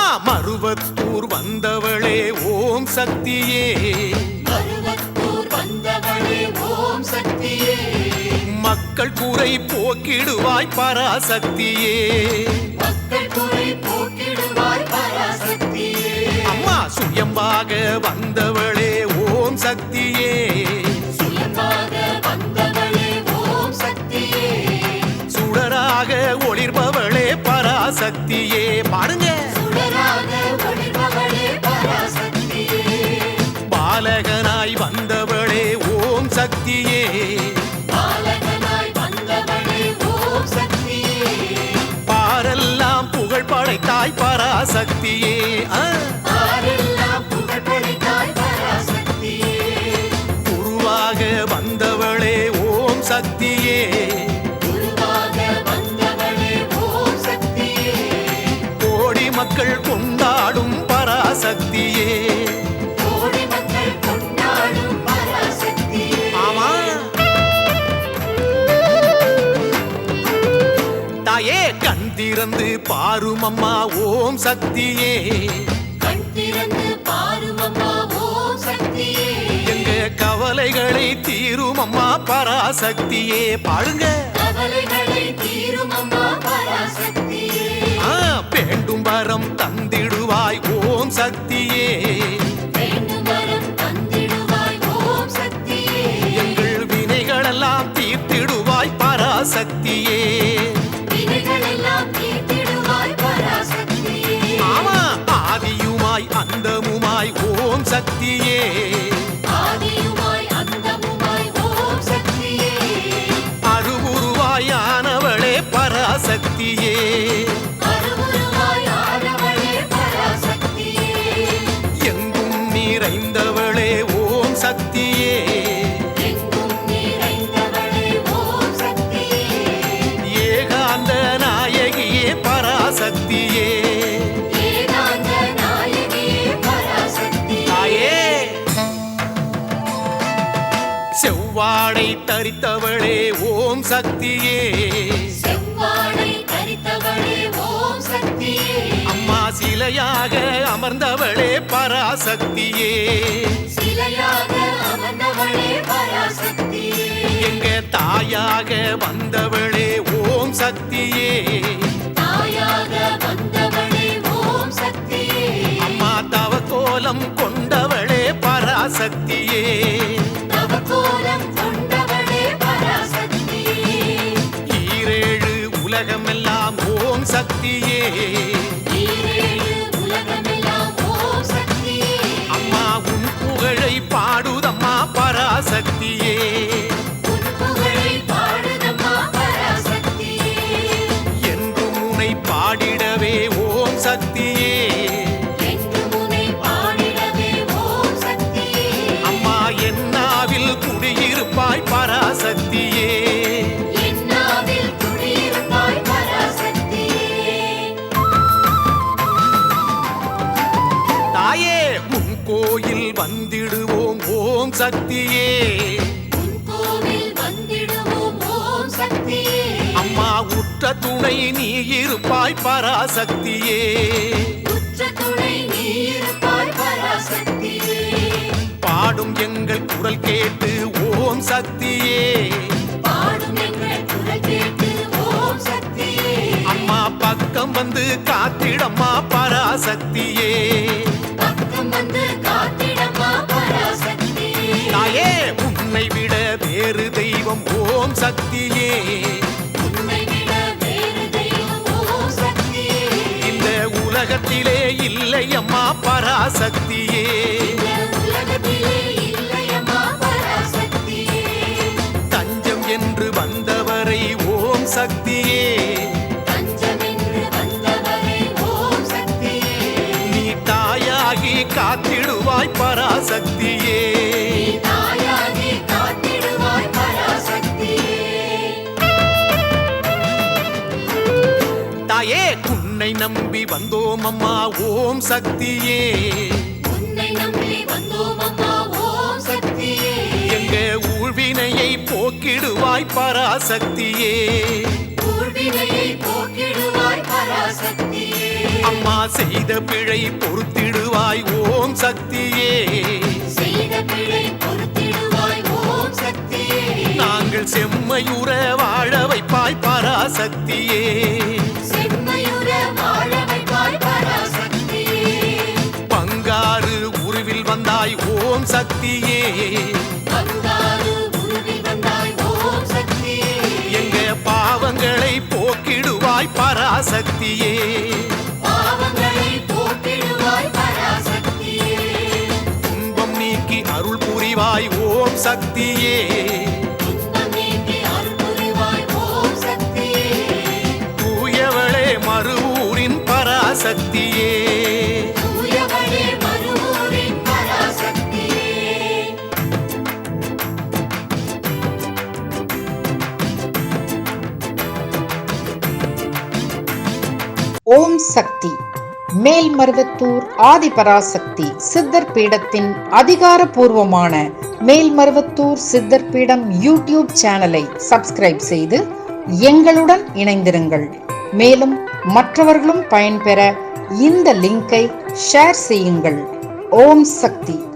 அம்மா மருவத்தூர் வந்தவளே ஓம் சக்தியே, மருவத்தூர் வந்தவளே ஓம் சக்தியே, மக்கள் குறை போக்கிடுவாய் பராசக்தியே, மக்கள் குறை போக்கிடுவாய் பராசக்தியே. அம்மா சுயம்பாக வந்தவளே ஓம் சக்தியே, சுயமாக வந்தவளே ஓம் சக்தியே, சுடராக ஒளிர்பவளே பராசக்தியே. பாருங்க, சுடராக ஒளிர்பவளே பராசக்தியே, பாலகனாய் வந்தவளே ஓம் சக்தியே, பாலகனாய் வந்தவளே ஓம் சக்தியே, பாரெல்லாம் புகழ் படைத்தாய் பராசக்தியே. ஆரெல்லாம் புகழ் படைத்தாய் பராசக்தியே, குருவாக வந்தவளே ஓம் சக்தியே, குருவாக வந்தவளே ஓம் சக்தியே, கோடி மக்கள் கொண்டாடும் பராசக்தியே. கோடி மக்கள் கொண்டாடும் பராசக்தியே. ஆமா தாயே, கண் திறந்து பாரும் அம்மா ஓம் சக்தியே, கண் திறந்து பாரும் அம்மா ஓம் சக்தியே, எங்க கவலைகளை தீரும் அம்மா பராசக்தியே. பாடுங்க, கவலைகளை தீரும் அம்மா பராசக்தியே, வேண்டும் வரம் தந்திடுவாய் ஓம் சக்தியே, வேண்டும் வரம் தந்திடுவாய் ஓம் சக்தியே, எங்கள் வினைகளெல்லாம் தீர்த்திடுவாய் பராசக்தியே. வினைகளெல்லாம் தீர்த்திடுவாய் பராசக்தியே. ஆமா, ஆதியுமாய் அந்தமுமாய் ஓம் சக்தியே, ஆதியுமாய் அந்தமுமாய் ஓம் சக்தியே, அருவுருவாயானவளே பராசக்தியே, அருவுருவாய் ஆனவளே பராசக்தியே, எங்கும் நிறைந்தவளே ஓம் சக்தியே, எங்கும் நிறைந்தவளே ஓம் சக்தியே, ஏகாந்த நாயகியே பராசக்தியே. ஏகாந்த நாயகியே பராசக்தியே, தாயே, செவ்வாடை தரித்தவளே ஓம் சக்தியே, செவ்வாடை தரித்தவளே ஓம் சக்தியே, அம்மா சிலையாக அமர்ந்தவளே பராசக்தியே, சிலையாக அமர்ந்தவளே பராசக்தியே, எங்க தாயாக வந்தவளே ஓம் சக்தியே, தாயாக வந்தவளே ஓம் சக்தியே, அம்மா தவக்கோலம் கொண்டவளே பராசக்தியே, நவகோலம் கொண்டவளே பராசக்தியே, ஈரேழு உலகமெல்லாம் ஓம் சக்தியே, ஈரேழு உலகமெல்லாம் ஓம் சக்தியே, அம்மா உன் புகழை பாடுதம்மா பராசக்தியே, உன் புகழை பாடுதம்மா பராசக்தியே, என்றும் உன்னை பாடிடவே ஓம் சக்தியே, என்றும் உன்னை பாடிடவே ஓம் சக்தியே, அம்மா என்னாவில் குடியிருப்பாய் பராசக்தியே. என்னாவில் குடியிருப்பாய் பராசக்தியே. தாயே, உன் கோயில் வந்திடுவோம் ஓம் சக்தியே, உன் கோவில் வந்திடுவோம் ஓம் சக்தியே, அம்மா உற்ற துணை நீ இருப்பாய் பராசக்தியே, உற்ற துணை நீ இருப்பாய் பராசக்தியே, பாடும் எங்கள் குரல் கேட்டு ஓம் சக்தியே, பாடும் எங்கள் குரல் கேட்டு ஓம் சக்தியே, அம்மா பக்கம் வந்து காத்திடம்மா பராசக்தியே. பக்கம் வந்து காத்திடம்மா பராசக்தியே, தாயே, உன்னை விட வேறு தெய்வம் ஓம் சக்தியே, உன்னை விட வேறு தெய்வம் ஓம் சக்தியே, இந்த உலகத்திலே இல்லை அம்மா பராசக்தியே. இந்த உலகத்திலே இல்லையம்மா பராசக்தியே, தஞ்சம் என்று வந்தவரை ஓம் சக்தியே, தஞ்சமென்று வந்தவரே ஓம் சக்தியே, நீ தாயாகி காத்திடுவாய் பராசக்தியே. நீ தாயாகி காத்திடுவாய் பராசக்தியே. தாயே, உன்னை நம்பி வந்தோம் அம்மா ஓம் சக்தியே, உன்னை நம்பி வந்தோம் அம்மா ஓம் சக்தியே, எங்க ஊழ்வினையை போக்கிடுவாய் பராசக்தியே. ஊழ்வினையை போக்கிடுவாய் பராசக்தியே, அம்மா செய்த பிழை பொறுத்திடுவாய் ஓம் சக்தியே செய்த பிழை பொறுத்திடுவாய் ஓம் சக்தியே நாங்கள் செம்மையுற வாழ வைப்பாய் பராசக்தியே செம்மையுற வாழ வைப்பாய் பராசக்தியே பங்காறு உருவில் வந்தாய் ஓம் சக்தியே பங்காரு உருவில் வந்தாய் ஓம் சக்தியே எங்க பாவங்களை போக்கிடுவாய் பராசக்தியே பாவங்களை போக்கிடுவாய் பராசக்தியே துன்பம் நீக்கி அருள் புரிவாய் ஓம் சக்தியே துன்பம் நீக்கி அருள் புரிவாய் ஓம் சக்தியே தூயவளே மறுவூரின் பராசக்தியே தூயவளே மறுவூரின் பராசக்தியே ஓம் சக்தி மேல்மருவத்தூர் ஆதிபராசக்தி சித்தர் பீடத்தின் அதிகாரப்பூர்வமான மேல்மருவத்தூர் சித்தர் பீடம் யூடியூப் சேனலை சப்ஸ்கிரைப் செய்து எங்களுடன் இணைந்திருங்கள். மேலும் மற்றவர்களும் பயன்பெற இந்த லிங்கை ஷேர் செய்யுங்கள். ஓம் சக்தி.